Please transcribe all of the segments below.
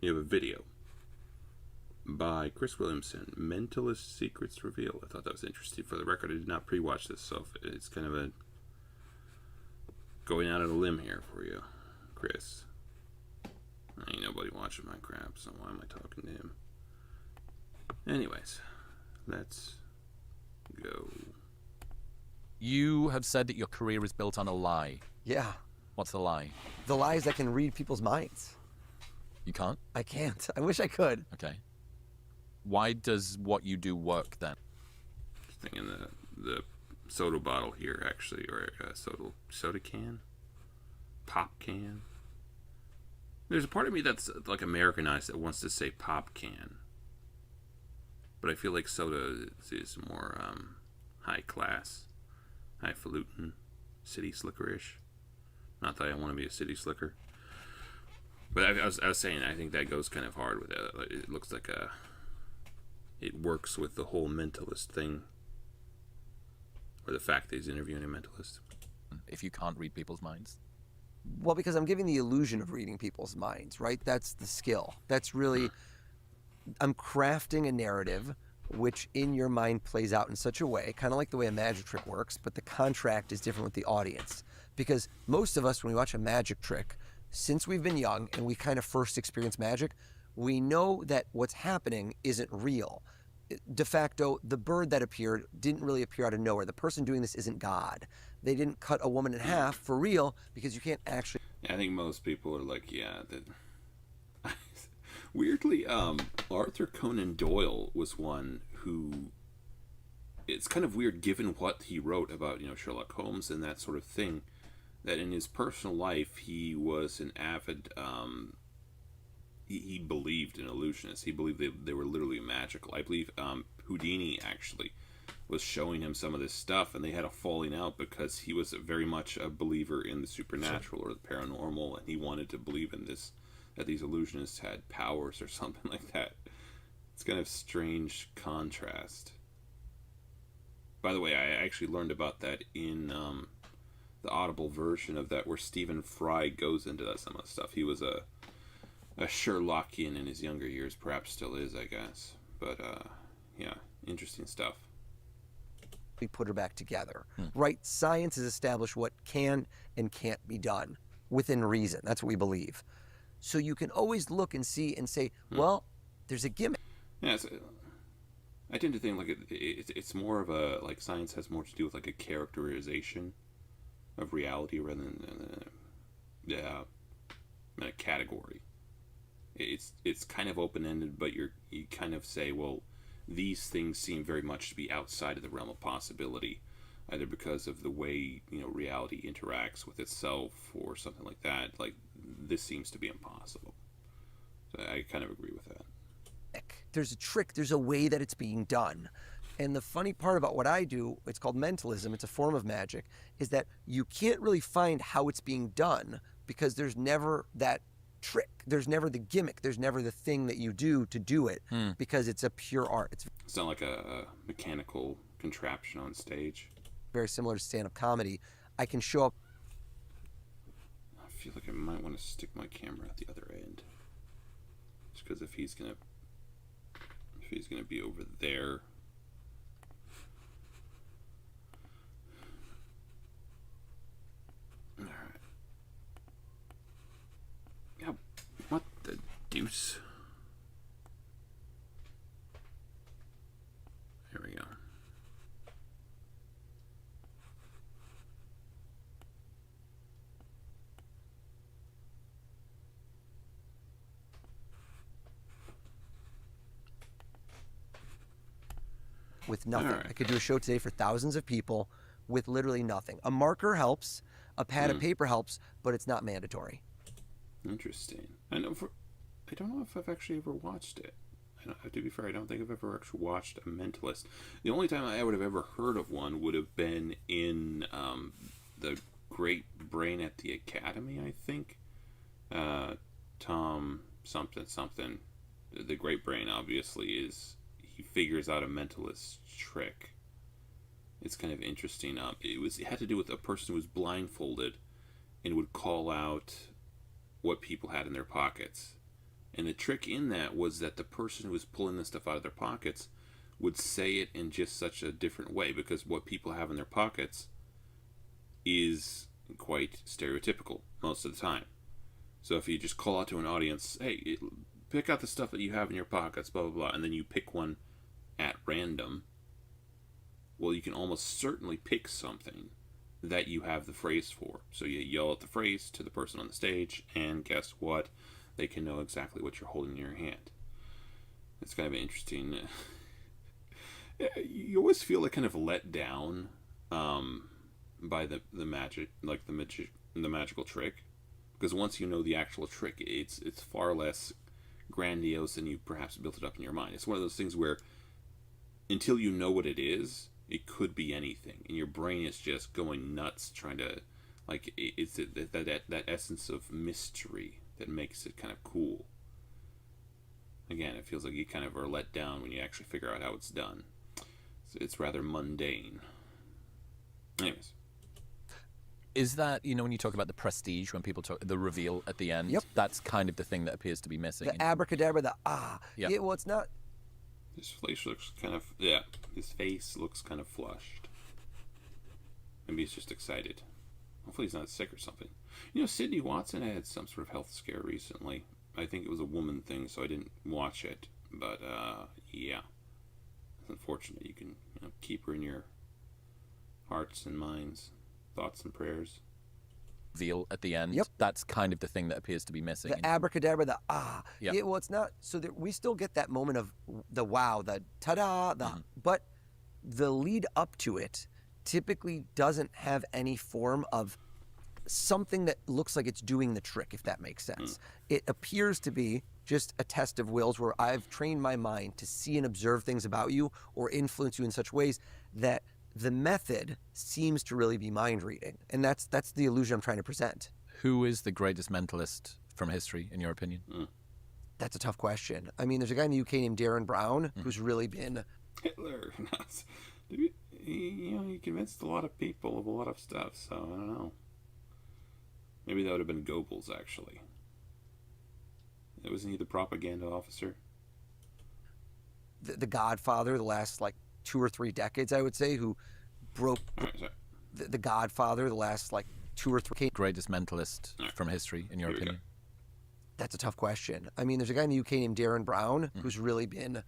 You have a video by Chris Williamson, Mentalist Secrets Revealed. I thought that was interesting. For the record, I did not pre-watch this, so it's kind of a going out on a limb here for you, Chris. Ain't nobody watching my crap, so why am I talking to him? Anyways, let's go. You have said that your career is built on a lie. Yeah. What's the lie? The lie is I can read people's minds. You can't? I can't. I wish I could. Okay. Why does what you do work then? Thinking the soda bottle here, actually, or soda can, pop can. There's a part of me that's like Americanized that wants to say pop can, but I feel like soda is more high class, highfalutin, city slickerish. Not that I want to be a city slicker, but I was saying I think that goes kind of hard with it. It looks like it works with the whole mentalist thing, or the fact that he's interviewing a mentalist. If you can't read people's minds? Well, because I'm giving the illusion of reading people's minds, right? That's the skill. That's really, I'm crafting a narrative which in your mind plays out in such a way, kind of like the way a magic trick works, but the contract is different with the audience. Because most of us, when we watch a magic trick, since we've been young and we kind of first experience magic, we know that what's happening isn't real. De facto, the bird that appeared didn't really appear out of nowhere. The person doing this isn't God. They didn't cut a woman in half for real, because you can't actually... I think most people are like, yeah, that... Weirdly, Arthur Conan Doyle was one who... It's kind of weird, given what he wrote about, Sherlock Holmes and that sort of thing, that in his personal life, he was an avid... He believed in illusionists. He believed they were literally magical. I believe Houdini actually was showing him some of this stuff, and they had a falling out because he was very much a believer in the supernatural or the paranormal, and he wanted to believe in this, that these illusionists had powers or something like that. It's kind of strange contrast. By the way, I actually learned about that in the Audible version of that, where Stephen Fry goes into that some of the stuff. He was a Sherlockian in his younger years, perhaps still is, I guess. But, yeah, interesting stuff. We put her back together, right? Science has established what can and can't be done within reason. That's what we believe. So you can always look and see and say, well, there's a gimmick. Yeah, I tend to think like it's more of a, like, science has more to do with like a characterization of reality rather than a category. It's kind of open-ended, but you kind of say, well, these things seem very much to be outside of the realm of possibility, either because of the way reality interacts with itself or something like that. Like, this seems to be impossible. So I kind of agree with that. There's a trick, there's a way that it's being done. And the funny part about what I do, it's called mentalism, it's a form of magic, is that you can't really find how it's being done because there's never that trick. There's never the gimmick. There's never the thing that you do to do it because it's a pure art. It's not like a mechanical contraption on stage. Very similar to stand-up comedy. I can show up. I feel like I might want to stick my camera at the other end. Just because if he's gonna be over there. Alright. Yeah, what the deuce? Here we go. With nothing. All right. I could do a show today for thousands of people with literally nothing. A marker helps, a pad of paper helps, but it's not mandatory. Interesting. I don't know if I've actually ever watched it. To be fair, I don't think I've ever actually watched a Mentalist. The only time I would have ever heard of one would have been in the Great Brain at the Academy, I think. Tom something. The Great Brain, obviously, he figures out a mentalist trick. It's kind of interesting. It had to do with a person who was blindfolded and would call out what people had in their pockets. And the trick in that was that the person who was pulling this stuff out of their pockets would say it in just such a different way, because what people have in their pockets is quite stereotypical most of the time. So if you just call out to an audience, hey, pick out the stuff that you have in your pockets, blah, blah, blah, and then you pick one at random, well, you can almost certainly pick something that you have the phrase for. So you yell out the phrase to the person on the stage, and guess what? They can know exactly what you're holding in your hand. It's kind of interesting. You always feel like kind of let down by the magic, like the magical trick, because once you know the actual trick, it's far less grandiose than you perhaps built it up in your mind. It's one of those things where until you know what it is, it could be anything, and your brain is just going nuts trying to, like, it's that essence of mystery that makes it kind of cool. Again, it feels like you kind of are let down when you actually figure out how it's done. It's rather mundane. Anyways. Is that, when you talk about the prestige, when people talk the reveal at the end, Yep. that's kind of the thing that appears to be missing. The abracadabra, Yep. Yeah, well, it's not. His face looks kind of, his face looks kind of flushed. Maybe he's just excited. Hopefully he's not sick or something. Sydney Watson had some sort of health scare recently. I think it was a woman thing, so I didn't watch it. But, yeah. It's unfortunate. You can keep her in your hearts and minds, thoughts and prayers. Reveal at the end, Yep. that's kind of the thing that appears to be missing. The abracadabra, Yep. Yeah, well, it's not. So we still get that moment of the wow, the ta-da, but the lead up to it typically doesn't have any form of something that looks like it's doing the trick, if that makes sense. It appears to be just a test of wills where I've trained my mind to see and observe things about you or influence you in such ways that the method seems to really be mind reading. And that's the illusion I'm trying to present. Who is the greatest mentalist from history, in your opinion? That's a tough question. I mean, there's a guy in the UK named Darren Brown who's really been... Hitler. He convinced a lot of people of a lot of stuff, so I don't know. Maybe that would have been Goebbels, actually. Wasn't he the propaganda officer? The Godfather, the last, 2 or 3 decades, I would say, who broke... Sorry. The Godfather, the last, 2 or 3... Greatest mentalist from history, in your Here we opinion? That's a tough question. I mean, there's a guy in the UK named Darren Brown who's really been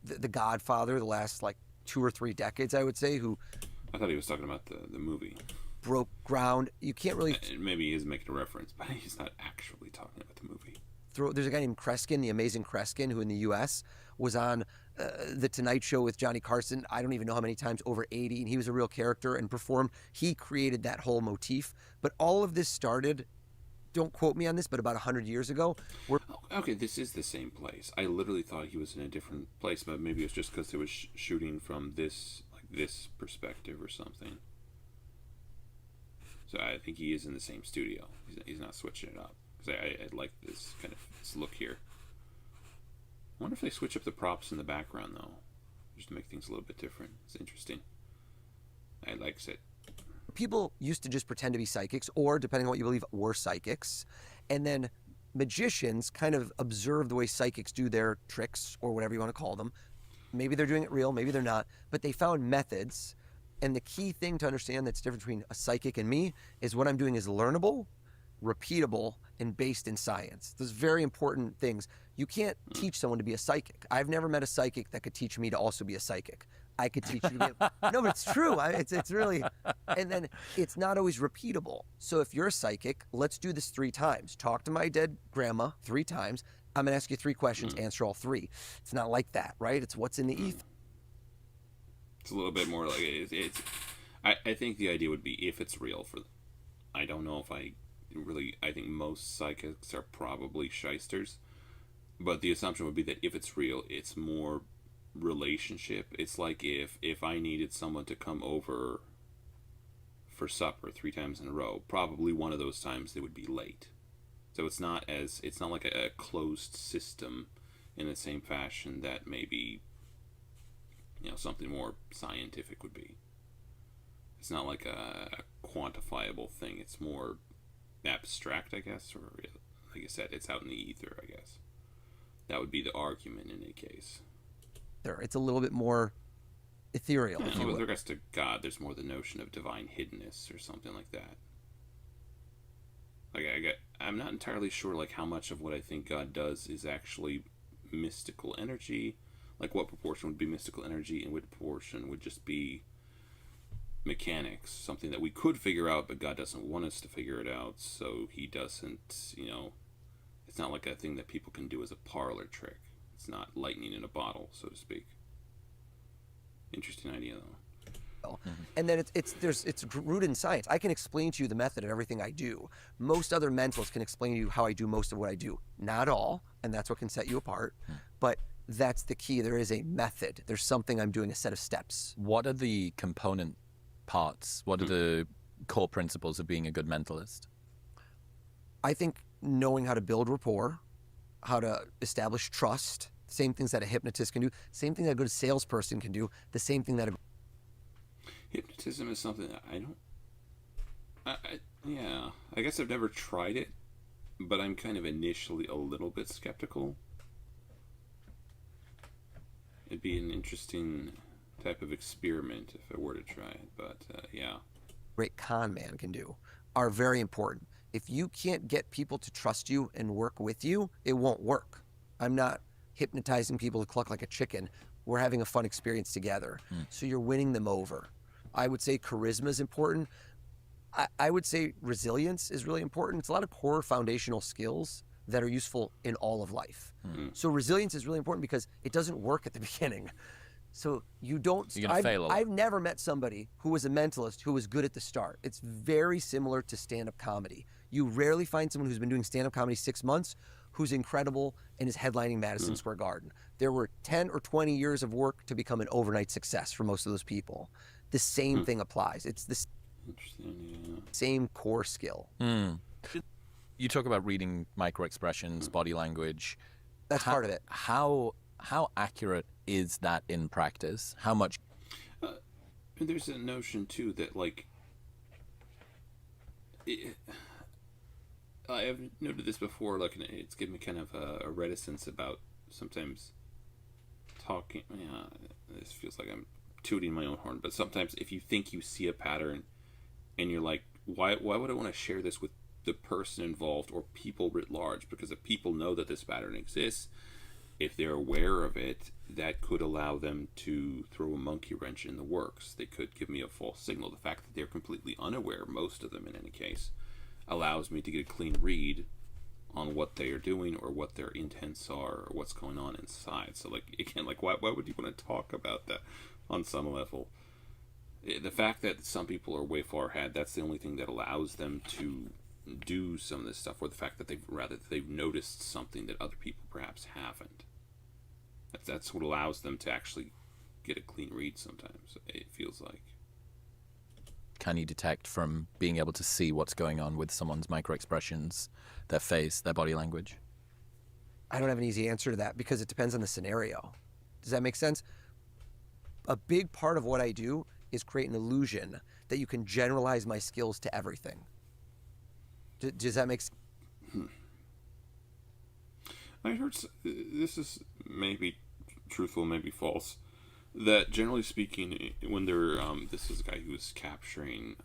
the Godfather the last 2 or 3 decades, I would say, who I thought he was talking about the movie. broke ground. You can't really Maybe he is making a reference, but he's not actually talking about the movie. There's a guy named Kreskin, the amazing Kreskin, who in the U.S. was on The Tonight Show with Johnny Carson. I don't even know how many times, over 80, and he was a real character and performed. He created that whole motif. But all of this started, don't quote me on this, but about 100 years ago. Okay, this is the same place. I literally thought he was in a different place, but maybe it was just because they were shooting from this perspective or something. So I think he is in the same studio. He's not switching it up. Because I like this kind of this look here. I wonder if they switch up the props in the background, though. Just to make things a little bit different. It's interesting. I likes it. People used to just pretend to be psychics, or, depending on what you believe, were psychics. And then magicians kind of observe the way psychics do their tricks, or whatever you want to call them. Maybe they're doing it real, maybe they're not. But they found methods. And the key thing to understand that's different between a psychic and me is what I'm doing is learnable, repeatable, and based in science. Those very important things. You can't teach someone to be a psychic. I've never met a psychic that could teach me to also be a psychic. I could teach you to be No, but it's true. It's really... And then it's not always repeatable. So if you're a psychic, let's do this 3 times. Talk to my dead grandma 3 times. I'm going to ask you 3 questions. Answer all 3. It's not like that, right? It's what's in the ether. It's a little bit more like it's. I think the idea would be if it's real. I don't know if I think most psychics are probably shysters, but the assumption would be that if it's real, it's more relationship. It's like if I needed someone to come over for supper 3 times in a row, probably one of those times they would be late. So it's not like a closed system in the same fashion that maybe something more scientific would be. It's not like a quantifiable thing. It's more abstract, I guess, or like I said, it's out in the ether, I guess. That would be the argument in any case. It's a little bit more ethereal, if you With will. regards to God, there's more the notion of divine hiddenness or something like that. Like I'm not entirely sure like how much of what I think God does is actually mystical energy. Like what proportion would be mystical energy and what proportion would just be mechanics, something that we could figure out, but God doesn't want us to figure it out, so he doesn't, it's not like a thing that people can do as a parlor trick. It's not lightning in a bottle, so to speak. Interesting idea, though. And then it's rooted in science. I can explain to you the method of everything I do. Most other mentalists can explain to you how I do most of what I do. Not all, and that's what can set you apart. But that's the key. There is a method. There's something I'm doing, a set of steps. What are the component parts? What are the core principles of being a good mentalist? I think knowing how to build rapport, how to establish trust, same things that a hypnotist can do, same thing that a good salesperson can do, the same thing that a... Hypnotism is something that I guess I've never tried it, but I'm kind of initially a little bit skeptical. It'd be an interesting type of experiment if I were to try it, but yeah. great con man can do are very important. If you can't get people to trust you and work with you, it won't work. I'm not hypnotizing people to cluck like a chicken. We're having a fun experience together. So you're winning them over. I would say charisma is important. I would say resilience is really important. It's a lot of core foundational skills that are useful in all of life. So resilience is really important because it doesn't work at the beginning. So you don't... You're gonna fail a lot. I've never met somebody who was a mentalist who was good at the start. It's very similar to stand-up comedy. You rarely find someone who's been doing stand-up comedy 6 months who's incredible and is headlining Madison Square Garden. There were 10 or 20 years of work to become an overnight success for most of those people. The same thing applies. It's the same core skill. You talk about reading micro-expressions, body language. That's part of it. How accurate is that in practice? How much? There's a notion too that like I have noted this before. Like it's given me kind of a reticence about sometimes talking. Yeah, this feels like I'm tooting my own horn. But sometimes if you think you see a pattern, and you're like, why would I want to share this with the person involved or people writ large? Because if people know that this pattern exists, if they're aware of it, that could allow them to throw a monkey wrench in the works. They could give me a false signal. The fact that they're completely unaware, most of them in any case, allows me to get a clean read on what they are doing or what their intents are or what's going on inside. So, like, again, like, why would you want to talk about that on some level? The fact that some people are way far ahead, that's the only thing that allows them to do some of this stuff, or the fact that they've noticed something that other people perhaps haven't. That's what allows them to actually get a clean read sometimes, it feels like. Can you detect from being able to see what's going on with someone's micro-expressions, their face, their body language? I don't have an easy answer to that because it depends on the scenario. Does that make sense? A big part of what I do is create an illusion that you can generalize my skills to everything. Does that make sense? I heard, this is maybe truthful, maybe false, that generally speaking, when they're, this is a guy who was capturing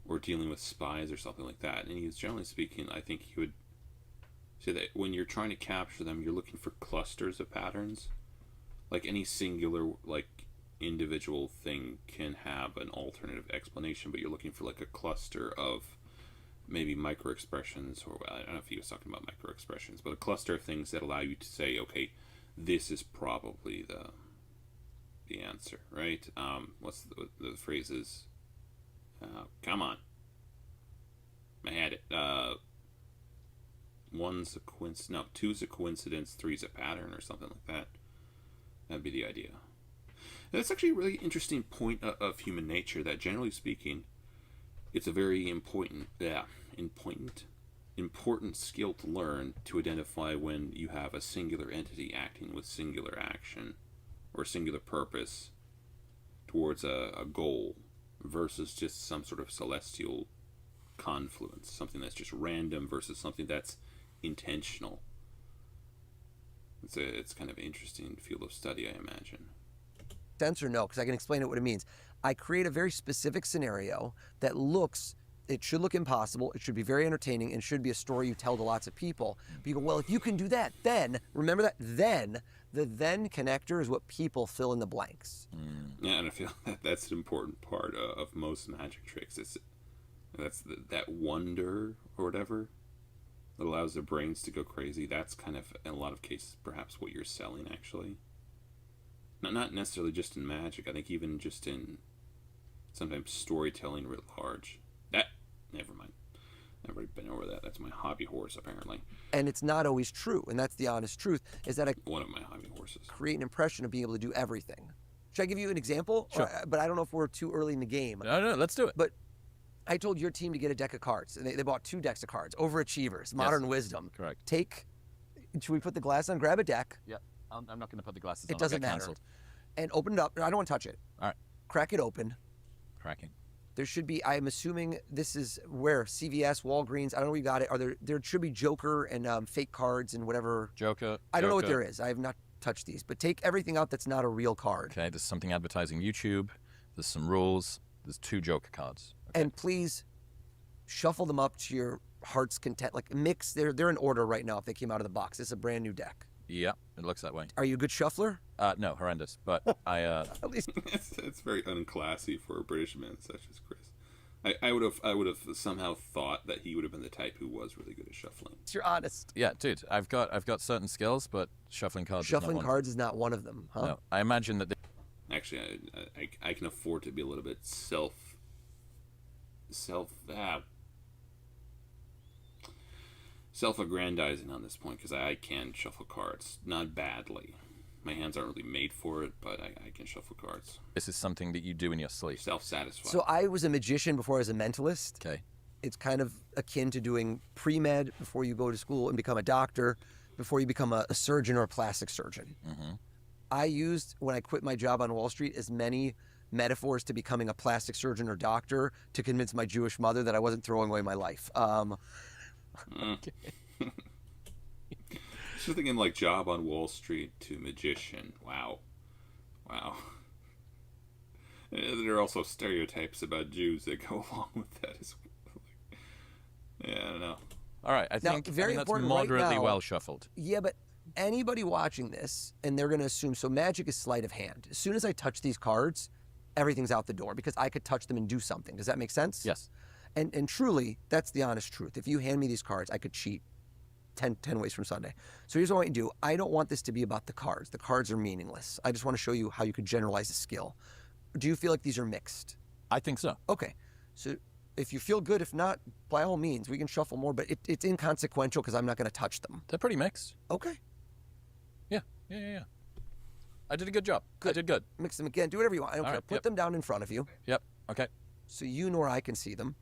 or dealing with spies or something like that, and he was generally speaking, I think he would say that when you're trying to capture them, you're looking for clusters of patterns. Like any singular, like, individual thing can have an alternative explanation, but you're looking for like a cluster of maybe micro-expressions, or I don't know if he was talking about micro-expressions, but a cluster of things that allow you to say, okay, this is probably the answer, right? What's the phrases? Come on. I had it. One's a coincidence, no, two's a coincidence, three's a pattern, or something like that. That'd be the idea. That's actually a really interesting point of human nature, that generally speaking, it's a very important skill to learn to identify when you have a singular entity acting with singular action or singular purpose towards a goal versus just some sort of celestial confluence, something that's just random versus something that's intentional. It's kind of an interesting field of study, I imagine. Sense or no? Because I can explain it what it means. I create a very specific scenario that it should look impossible. It should be very entertaining and should be a story you tell to lots of people. But you go, well, if you can do that, then, remember that, then, the then connector is what people fill in the blanks. Yeah, and I feel that's an important part of most magic tricks. That wonder or whatever that allows their brains to go crazy. That's kind of, in a lot of cases, perhaps what you're selling, actually. Not necessarily just in magic. I think even just in sometimes storytelling writ large. Never mind. I've already been over that. That's my hobby horse, apparently. And it's not always true. And that's the honest truth, is that I One of my hobby horses. create an impression of being able to do everything. Should I give you an example? Sure. But I don't know if we're too early in the game. No, let's do it. But I told your team to get a deck of cards. And they bought 2 decks of cards. Overachievers, Modern Wisdom. Correct. Should we put the glass on? Grab a deck. Yeah, I'm not going to put the glasses on. It I'll doesn't get matter. cancelled. And open it up. I don't want to touch it. All right. Crack it open. Cracking. There should be, I'm assuming this is where? CVS, Walgreens, I don't know where you got it. There should be Joker and fake cards and whatever. Joker. I don't know what there is. I have not touched these. But take everything out that's not a real card. Okay, there's something advertising YouTube. There's some rules. There's 2 Joker cards. Okay. And please shuffle them up to your heart's content. Like mix, they're in order right now if they came out of the box. It's a brand new deck. Yeah, it looks that way. Are you a good shuffler? No, horrendous. But I At least It's very unclassy for a British man such as Chris. I would have somehow thought that he would have been the type who was really good at shuffling. you're honest. yeah, dude, I've got certain skills, but shuffling cards. Shuffling is not cards is not one of them, huh? one. No, I imagine that. Actually, I can afford to be a little bit self-aggrandizing on this point because I can shuffle cards, not badly. My hands aren't really made for it, but I can shuffle cards. This is something that you do in your sleep. Self-satisfied. So I was a magician before I was a mentalist. Okay. It's kind of akin to doing pre-med before you go to school and become a doctor, before you become a surgeon or a plastic surgeon. Mm-hmm. I used, when I quit my job on Wall Street, as many metaphors to becoming a plastic surgeon or doctor to convince my Jewish mother that I wasn't throwing away my life. Just thinking like job on Wall Street to magician. Wow. And there are also stereotypes about Jews that go along with that as well. Yeah, I don't know. All right, I Now, think very that's important right moderately now- well shuffled. Yeah, but anybody watching this, and they're going to assume, so magic is sleight of hand. As soon as I touch these cards, everything's out the door because I could touch them and do something. Does that make sense? Yes. And truly, that's the honest truth. If you hand me these cards, I could cheat 10 ways from Sunday. So here's what I want you to do. I don't want this to be about the cards. The cards are meaningless. I just want to show you how you could generalize a skill. Do you feel like these are mixed? I think so. Okay. So if you feel good, if not, by all means, we can shuffle more, but it's inconsequential because I'm not going to touch them. They're pretty mixed. Okay. Yeah. I did a good job. I did good. Mix them again. Do whatever you want. I don't All care. right, Put yep. them down in front of you Yep. Okay. so you nor I can see them.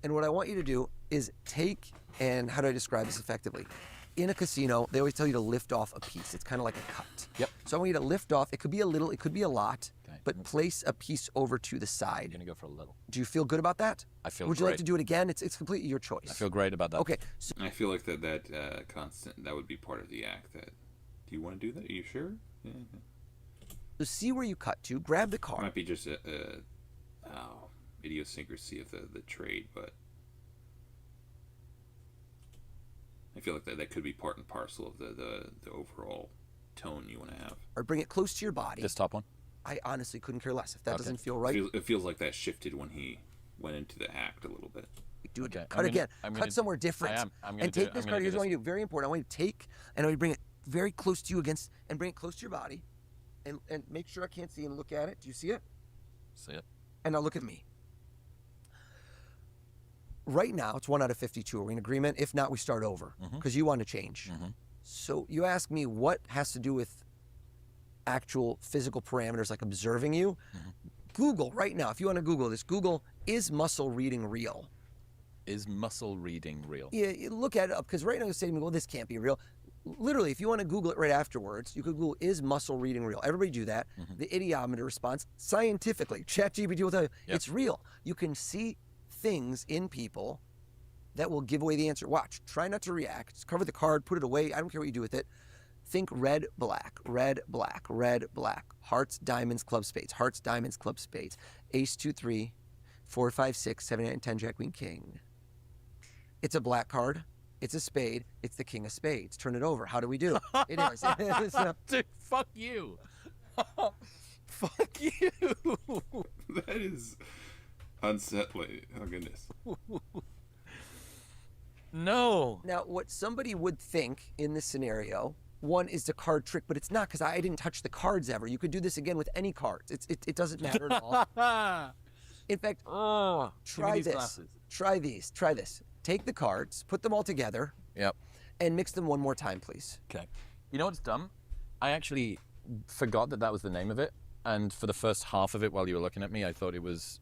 And what I want you to do is take, and how do I describe this effectively? In a casino, they always tell you to lift off a piece. It's kind of like a cut. Yep. So I want you to lift off. It could be a little, it could be a lot, Okay. but place a piece over to the I'm side. gonna go for a little. Do you feel good about that? I feel Would you like great. to do it again? It's completely your choice. I feel great about that. Okay. So I feel like that constant, that would be part of the act. That, do you want to do that? Are you sure? Yeah. see where you cut to. Grab the It card. might be just a idiosyncrasy of the trade, but I feel like that could be part and parcel of the overall tone you want to have. Or bring it close to your body. This top one. I honestly couldn't care less. If that Okay. doesn't feel right, It feels like that shifted when he went into the act a little bit. do it. Okay, Cut again. I'm Cut gonna- somewhere different. I am. I'm gonna and do take it. this I'm card. gonna Here's do what I this. want you to do. Very important. I want you to take, and I want you to bring it very close to you against, and bring it close to your body, and make sure I can't see and look at it. Do you see it? See it. And now look at me. Right now, it's 1 out of 52. Are we in agreement? If not, we start over because you want to change. Mhm. So you ask me what has to do with actual physical parameters like observing you. Google right now, if you want to Google this, Google, is muscle reading real? Is muscle reading real? Yeah, you look at it up because right now you say to me, well, this can't be real. Literally, if you want to Google it right afterwards, you could Google, is muscle reading real? Everybody do that. The idiometer response, scientifically, ChatGPT will tell you, Yep. it's real. You can see things in people that will give away the answer. Watch, try not to react. Just cover the card, put it away. I don't care what you do with it. Think red, black, red, black, red, black. Hearts, diamonds, club, spades. Hearts, diamonds, club, spades. Ace, 2, 3, 4, 5, 6, 7, 8, 10, jack, queen, king. It's a black card. It's a spade. It's the king of spades. Turn it over. How do we do? Anyways, Dude, fuck you. Fuck you. That is unsettling. Oh, goodness. No. Now, what somebody would think in this scenario, one is the card trick, but it's not because I didn't touch the cards ever. You could do this again with any cards. It doesn't matter at all. In fact, try this. Glasses. Try these. Try this. Take the cards, put them all together, Yep. and mix them one more time, please. Okay. You know what's dumb? I actually forgot that was the name of it, and for the first half of it, while you were looking at me, I thought it was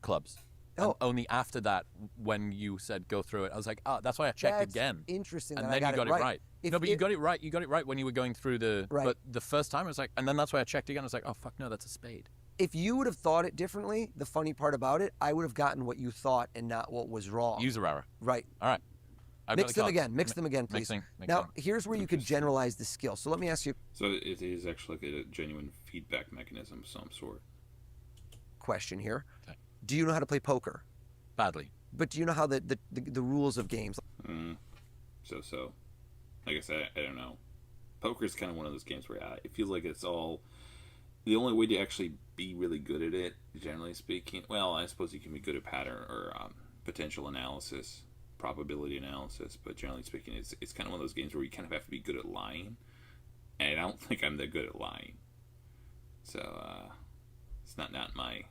clubs. Oh. And only after that, when you said go through it, I was like, oh, that's why I checked That's again. interesting. And that then I you got it right. If No, but you got it right. You got it right when you were going through the. Right. But the first time, I was like, and then that's why I checked again. I was like, oh fuck no, that's a spade. If you would have thought it differently, the funny part about it, I would have gotten what you thought and not what was wrong. User error. Right. All right. I've Mix got the them cards. again. Mix them again, please. Mixing. Now, here's where you could generalize the skill. So let me ask you So it is actually like a genuine feedback mechanism of some sort. a question here. Okay. Do you know how to play poker? Badly. But do you know how the rules of games? So. Like I said, I don't know. Poker is kind of one of those games where it feels like it's all... The only way to actually be really good at it, generally speaking... Well, I suppose you can be good at pattern or potential analysis, probability analysis, but generally speaking, it's kind of one of those games where you kind of have to be good at lying. And I don't think I'm that good at lying. So, it's not my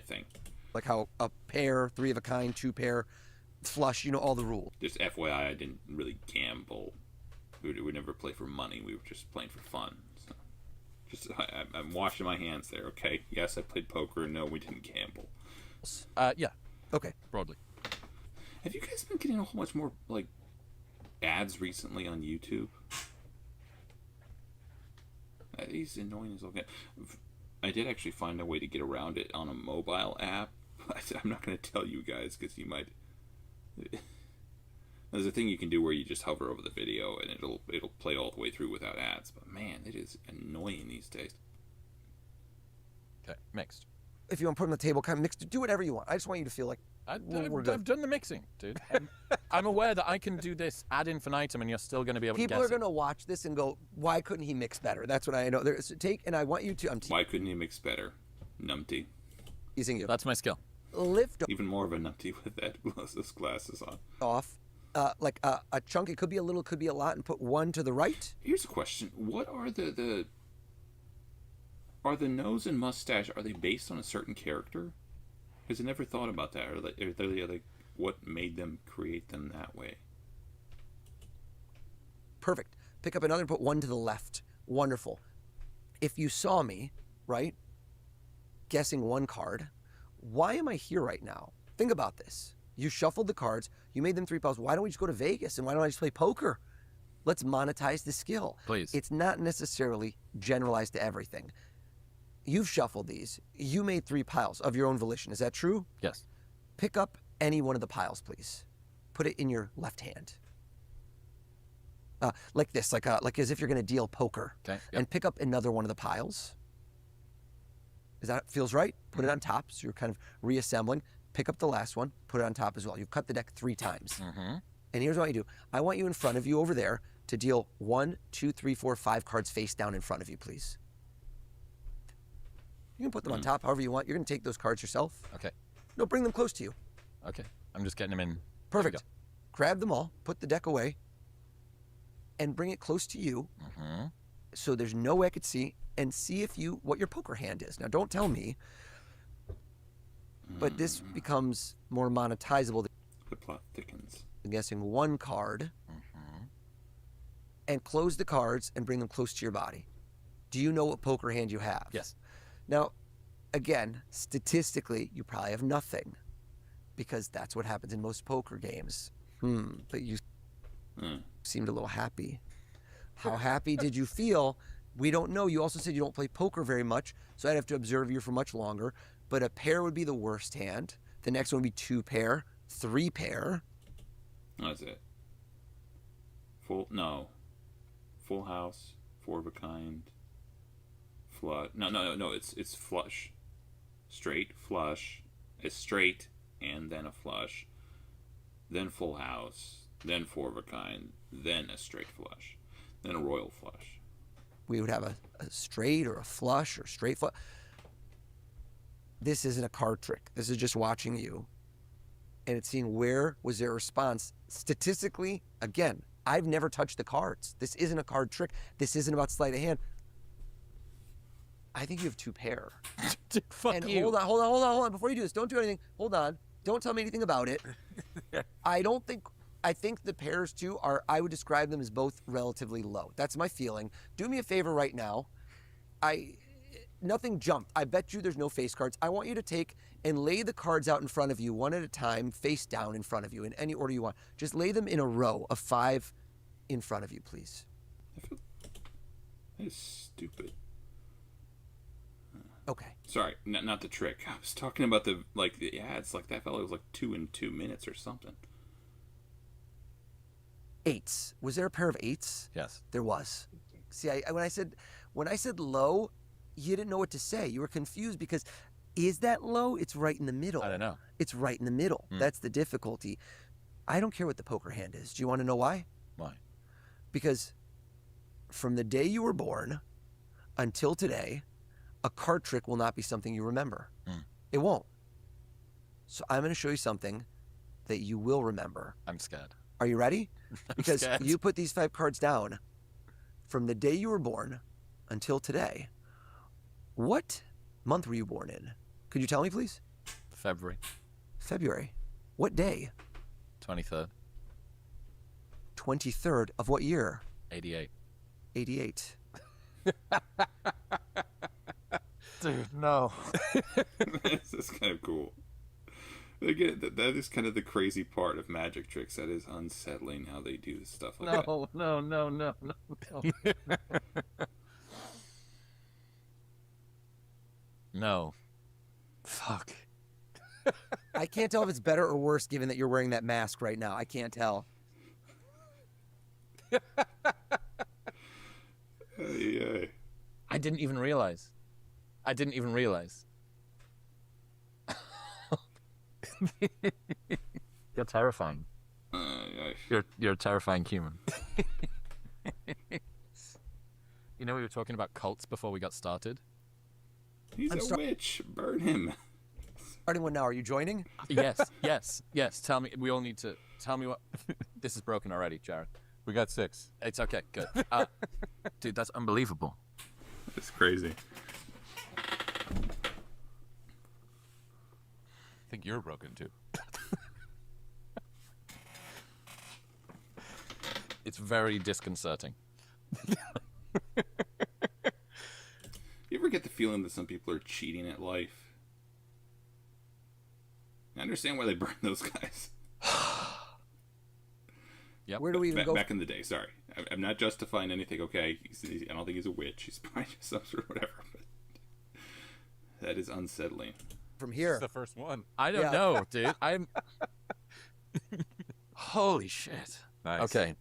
thing. Like how a pair, three of a kind, two pair, flush, you know all the rules. Just FYI, I didn't really gamble. We would never play for money. We were just playing for fun. So just I'm washing my hands there, okay? Yes, I played poker. No, we didn't gamble. Yeah. Okay. Broadly. Have you guys been getting a whole bunch more, like, ads recently on YouTube? These annoying as all get. I did actually find a way to get around it on a mobile app. I'm not going to tell you guys because you might... There's a thing you can do where you just hover over the video and it'll play all the way through without ads. But man, it is annoying these days. Okay. Mixed. If you want to put them on the table, kind of mix, do whatever you want. I just want you to feel like we're good. I've done the mixing, dude. I'm aware that I can do this ad infinitum and you're still going to be able to guess People are going to watch this and go, why couldn't he mix better? That's what I know. And I want you to... Why couldn't he mix better? Numpty. Teasing you. That's my skill. Lift Even more of a numpty with that those glasses on. off like a chunk. It could be a little, could be a lot, and put one to the right. Here's a question: what are the nose and mustache? Are they based on a certain character? Because I never thought about that. Are they like what made them create them that way? Perfect. Pick up another and put one to the left. Wonderful. If you saw me, right, guessing one card, why am I here right now? Think about this. You shuffled the cards. You made them 3 piles. Why don't we just go to Vegas and why don't I just play poker? Let's monetize the skill. Please. It's not necessarily generalized to everything. You've shuffled these. You made 3 piles of your own volition. Is that true? Yes. Pick up any one of the piles, please. Put it in your left hand. Like this, like as if you're going to deal poker. Okay. Yep. And pick up another one of the piles. Is that feels right? Put it on top, so you're kind of reassembling. Pick up the last one, put it on top as well. You've cut the deck 3 times. Mm-hmm. And here's what you do. I want you in front of you over there to deal 1, 2, 3, 4, 5 cards face down in front of you, please. You can put them on top however you want. You're going to take those cards yourself. Okay. No, bring them close to you. Okay. I'm just getting them in. Perfect. Grab them all, put the deck away, and bring it close to you Mm-hmm. so there's no way I could see, and see what your poker hand is. Now, don't tell me, but this becomes more monetizable The plot thickens. than guessing one card and close the cards and bring them close to your body. Do you know what poker hand you have? Yes. Now, again, statistically, you probably have nothing because that's what happens in most poker games. But you seemed a little happy. How happy did you feel? We don't know. You also said you don't play poker very much, so I'd have to observe you for much longer. But a pair would be the worst hand. The next one would be 2 pair, 3 pair. That's it. Full? No. full house, 4 of a kind, flush. No. It's flush, straight, flush, a straight, and then a flush, then full house, then 4 of a kind, then a straight flush, then a royal flush. We would have a straight or a flush or straight flush. This isn't a card trick. This is just watching you. And it's seeing where was their response. Statistically, again, I've never touched the cards. This isn't a card trick. This isn't about sleight of hand. I think you have 2 pair. Fuck and you. hold on. Before you do this, don't do anything. Hold on. Don't tell me anything about it. I think the pairs too I would describe them as both relatively low. That's my feeling. Do me a favor right now. Nothing jumped. I bet you there's no face cards. I want you to take and lay the cards out in front of you one at a time, face down in front of you in any order you want. Just lay them in a row of 5 in front of you, please. I feel that is stupid. Okay. Sorry, not the trick. I was talking about it's like that fellow was like 2 in 2 minutes or something. 8s. Was there a pair of 8s? Yes. There was. See, when I said low, you didn't know what to say. You were confused because is that low? It's right in the middle. I don't know. It's right in the middle. That's the difficulty. I don't care what the poker hand is. Do you want to know why? Why? Because from the day you were born until today, a card trick will not be something you remember. It won't. So I'm going to show you something that you will remember. I'm scared. Are you ready? Because scared. you put these 5 cards down from the day you were born until today. What month were you born in? Could you tell me, please? February February. What day? 23rd, 23rd of what year? 88. 88. Dude, no. This is kind of cool. Again, that is kind of the crazy part of magic tricks. That is unsettling how they do stuff like that. No. No. Fuck. I can't tell if it's better or worse given that you're wearing that mask right now. I can't tell. Yeah. I didn't even realize. You're terrifying. You're a terrifying human. You know, we were talking about cults before we got started. He's a witch. Burn him. Starting one now. Are you joining? Yes. Tell me. We all need to tell me what. This is broken already, Jared. We got 6. It's okay. Good. Dude, that's unbelievable. It's crazy. I think you're broken too. It's very disconcerting. You ever get the feeling that some people are cheating at life? I understand why they burn those guys. Yep. Where do we even go? Back in the day, sorry. I'm not justifying anything, okay? I don't think he's a witch. He's probably just some sort of whatever. But that is unsettling. From It's here? the first one. I don't Yeah. know, dude. I'm. Holy shit. Nice. Okay.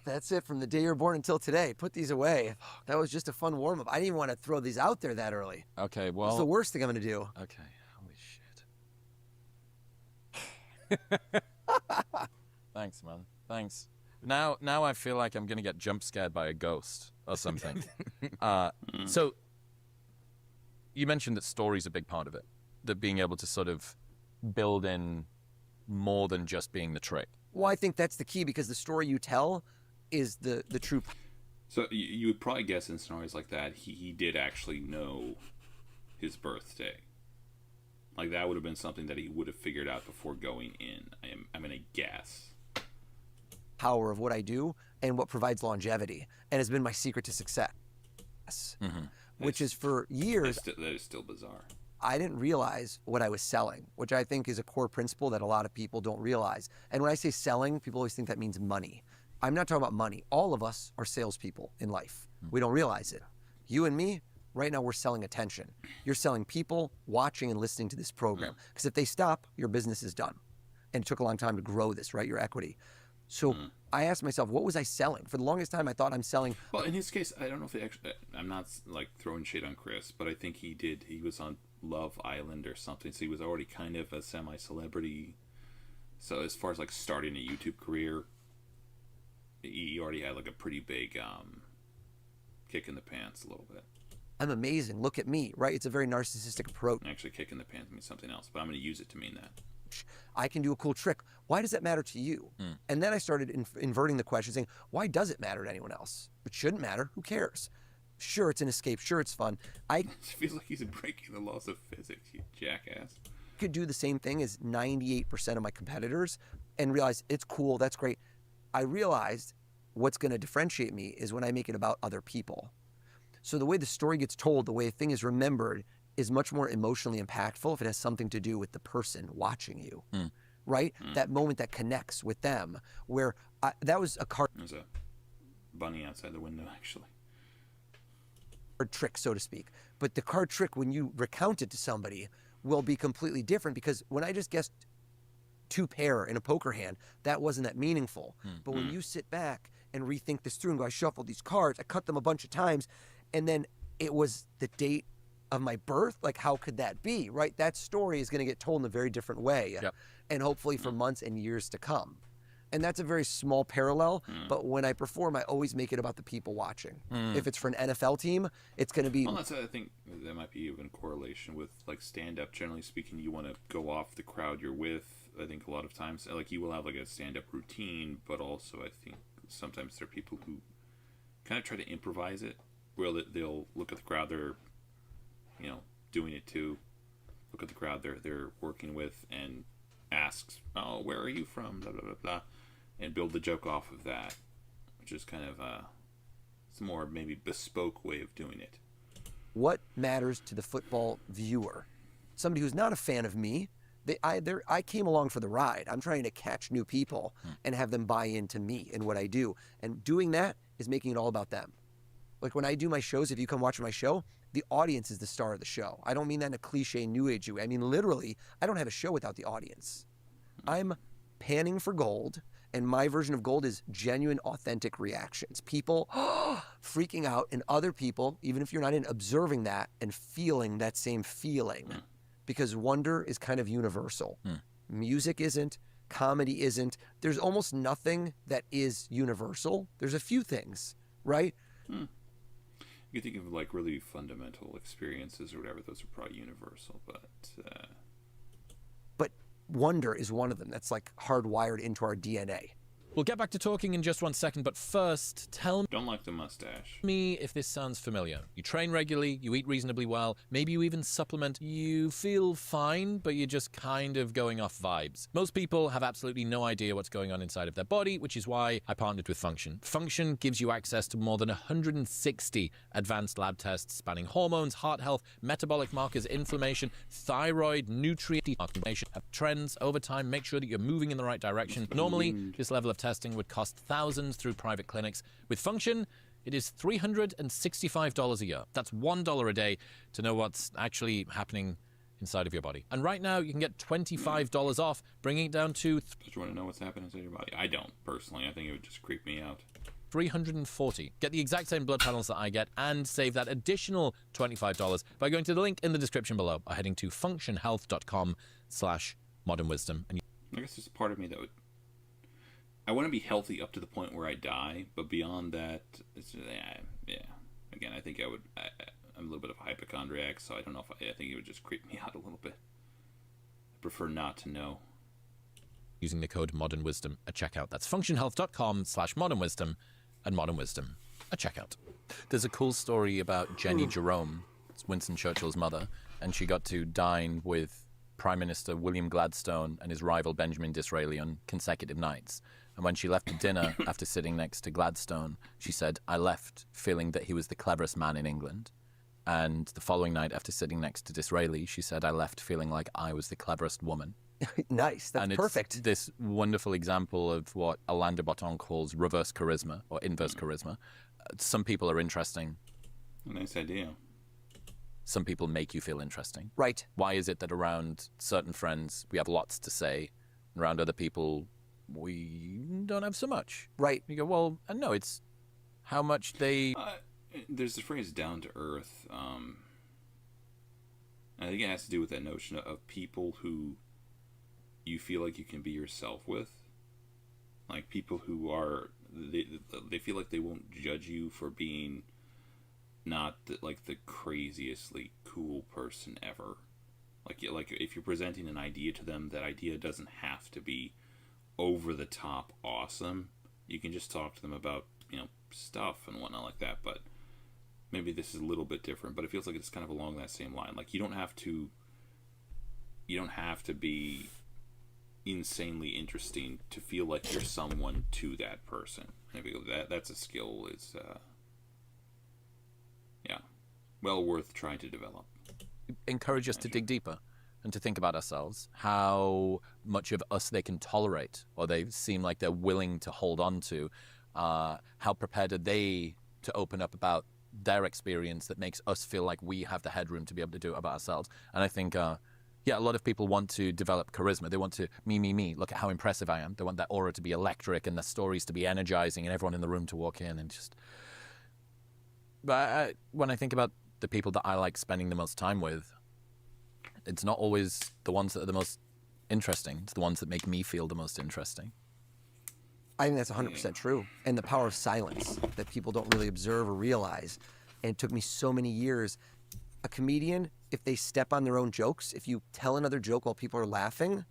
That's it. From the day you were born until today. Put these away. That was just a fun warm up. I didn't even want to throw these out there that early. Okay. It's the Well. worst thing I'm going to do. Okay. Holy shit. Thanks, man. Thanks. Now I feel like I'm gonna get jump scared by a ghost or something. So you mentioned that story's a big part of it. That being able to sort of build in more than just being the trick. Well, I think that's the key because the story you tell is the true. So you would probably guess in scenarios like that, he did actually know his birthday. Like that would have been something that he would have figured out before going in. I'm going to guess. Power of what I do and what provides longevity and has been my secret to success. Which is for years, That is still bizarre. I didn't realize what I was selling, which I think is a core principle that a lot of people don't realize. And when I say selling, people always think that means money. I'm not talking about money. All of us are salespeople in life. We don't realize it. You and me, right now, we're selling attention. You're selling people watching and listening to this program. Because if they stop, your business is done. And it took a long time to grow this, right? Your equity. So I asked myself, what was I selling? For the longest time, I thought I'm selling. Well, in his case, I don't know if they actually. I'm not like throwing shade on Chris, but I think he did. He was on Love Island or something, so he was already kind of a semi-celebrity. So as far as like starting a YouTube career, he already had like a pretty big kick in the pants a little bit. I'm amazing. Look at me, right? It's a very narcissistic approach. Actually, kick in the pants means something else, but I'm going to use it to mean that. I can do a cool trick. Why does that matter to you? And then I started inverting the question, saying, why does it matter to anyone else? It shouldn't matter. Who cares? Sure, it's an escape. Sure, it's fun. I It feels like he's breaking the laws of physics, you jackass. could do the same thing as 98% of my competitors and realize it's cool. That's great. I realized what's going to differentiate me is when I make it about other people. So the way the story gets told, the way a thing is remembered, is much more emotionally impactful if it has something to do with the person watching you, right? That moment that connects with them, where that was a card There's a bunny outside the window, actually. trick, so to speak. But the card trick, when you recount it to somebody, will be completely different, because when I just guessed 2 pair in a poker hand, that wasn't that meaningful. But when you sit back and rethink this through and go, I shuffled these cards, I cut them a bunch of times, and then it was the date of my birth, like how could that be, right? That story is going to get told in a very different way, and hopefully for months and years to come. And that's a very small parallel, but when I perform, I always make it about the people watching. If it's for an NFL team, it's going to be... Well, that's, I think that might be even correlation with like stand-up. Generally speaking, you want to go off the crowd you're with. I think a lot of times, like, you will have like a stand-up routine, but also I think sometimes there are people who kind of try to improvise it, where they'll look at the crowd they're, you know, doing it to, look at the crowd they're working with, and asks, oh, where are you from, blah, blah, blah, blah, and build the joke off of that, which is kind of it's a more maybe bespoke way of doing it. What matters to the football viewer? Somebody who's not a fan of me, I came along for the ride. I'm trying to catch new people and have them buy into me and what I do. And doing that is making it all about them. Like when I do my shows, if you come watch my show, the audience is the star of the show. I don't mean that in a cliche new age way. I mean, literally, I don't have a show without the audience. I'm panning for gold, and my version of gold is genuine, authentic reactions. People freaking out, and other people, even if you're not in, observing that and feeling that same feeling. Because wonder is kind of universal. Music isn't, comedy isn't. There's almost nothing that is universal. There's a few things, right? You think of like really fundamental experiences or whatever; those are probably universal. But wonder is one of them. That's like hardwired into our DNA. We'll get back to talking in just one second, but first, tell don't like the mustache. me if this sounds familiar. You train regularly, you eat reasonably well, maybe you even supplement. You feel fine, but you're just kind of going off vibes. Most people have absolutely no idea what's going on inside of their body, which is why I partnered with Function. Function gives you access to more than 160 advanced lab tests spanning hormones, heart health, metabolic markers, inflammation, thyroid, nutrient information, trends over time. Make sure that you're moving in the right direction. Normally, this level of testing would cost thousands through private clinics. With Function, it is $365 a year. That's $1 a day to know what's actually happening inside of your body. And right now, you can get $25 off, bringing it down to Just want to know what's happening inside your body. I don't personally. I think it would just creep me out. $340. Get the exact same blood panels that I get and save that additional $25 by going to the link in the description below or heading to functionhealth.com/modernwisdom. And I guess there's a part of me that would. I want to be healthy up to the point where I die, but beyond that, it's yeah. Again, I think I'm a little bit of a hypochondriac, so I don't know if I think it would just creep me out a little bit. I prefer not to know. using the code modernwisdom at checkout. That's functionhealth.com/modernwisdom and modernwisdom at checkout. There's a cool story about Jenny Jerome. It's Winston Churchill's mother, and she got to dine with Prime Minister William Gladstone and his rival Benjamin Disraeli on consecutive nights. And when she left the dinner after sitting next to Gladstone, she said, "I left feeling that he was the cleverest man in England." And the following night, after sitting next to Disraeli, she said, "I left feeling like I was the cleverest woman." Nice. That's and it's perfect. this wonderful example of what Alain de Botton calls reverse charisma or inverse charisma. Some people are interesting. A nice idea. Some people make you feel interesting. Right. Why is it that around certain friends we have lots to say, and around other people we don't have so much. Right. You go, well, no, it's how much they. There's the phrase "down to earth." I think it has to do with that notion of people who you feel like you can be yourself with, like people who are they feel like they won't judge you for being not like the craziestly cool person ever. Like if you're presenting an idea to them, that idea doesn't have to be over the top awesome. You can just talk to them about, stuff and whatnot like that. But maybe this is a little bit different, but it feels like it's kind of along that same line. Like you don't have to be insanely interesting to feel like you're someone to that person. Maybe that's a skill. Is well worth trying to develop. Encourage us to dig deeper and to think about ourselves, how much of us they can tolerate, or they seem like they're willing to hold on to. How prepared are they to open up about their experience that makes us feel like we have the headroom to be able to do it about ourselves. And I think, a lot of people want to develop charisma. They want to, me, look at how impressive I am. They want that aura to be electric and the stories to be energizing and everyone in the room to walk in and just... But when I think about the people that I like spending the most time with, it's not always the ones that are the most interesting. It's the ones that make me feel the most interesting. I think that's 100% true. And the power of silence that people don't really observe or realize. And it took me so many years. A comedian, if they step on their own jokes, if you tell another joke while people are laughing,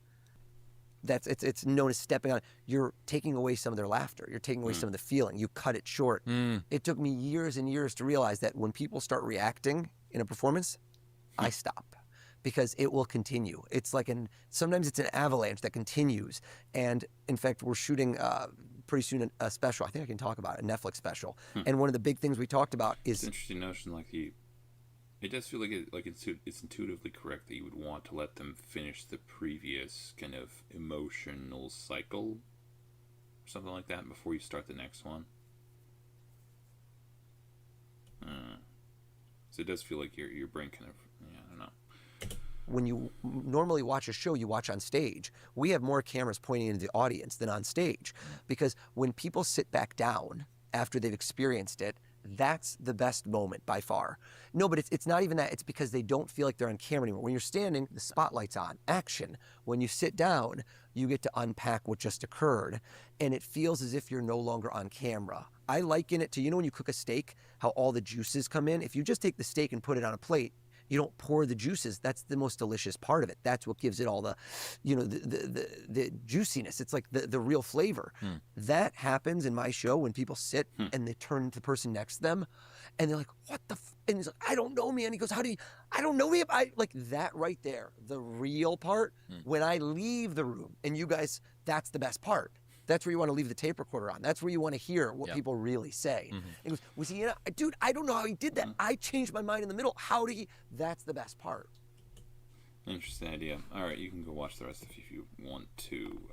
it's known as stepping on. You're taking away some of their laughter. You're taking away some of the feeling. You cut it short. It took me years and years to realize that when people start reacting in a performance, I stop. Because it will continue. It's like sometimes it's an avalanche that continues. And in fact, we're shooting pretty soon a special. I think I can talk about it, a Netflix special. And one of the big things we talked about is... It's an interesting notion. It does feel like it's intuitively correct that you would want to let them finish the previous kind of emotional cycle, or something like that, before you start the next one. So it does feel like your brain kind of... I don't know. When you normally watch a show, you watch on stage. We have more cameras pointing into the audience than on stage. Because when people sit back down after they've experienced it, that's the best moment by far. No, but it's not even that. It's because they don't feel like they're on camera anymore. When you're standing, the spotlight's on. Action. When you sit down, you get to unpack what just occurred. And it feels as if you're no longer on camera. I liken it to, when you cook a steak, how all the juices come in? If you just take the steak and put it on a plate, you don't pour the juices. That's the most delicious part of it. That's what gives it all the, the juiciness. It's like the real flavor. That happens in my show when people sit and they turn to the person next to them, and they're like, "What the?" And he's like, "I don't know me." And he goes, "How do you? I don't know me." Like that right there, the real part. When I leave the room, and you guys, that's the best part. That's where you want to leave the tape recorder on. That's where you want to hear what people really say. And he goes, "Was he dude, I don't know how he did that. I changed my mind in the middle. How did he?" That's the best part. Interesting idea. All right, you can go watch the rest if you want to.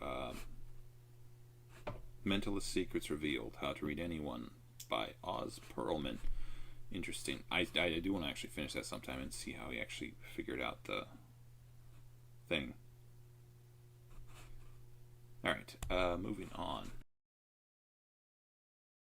Mentalist Secrets Revealed, How to Read Anyone by Oz Pearlman. Interesting. I do want to actually finish that sometime and see how he actually figured out the thing. All right, moving on.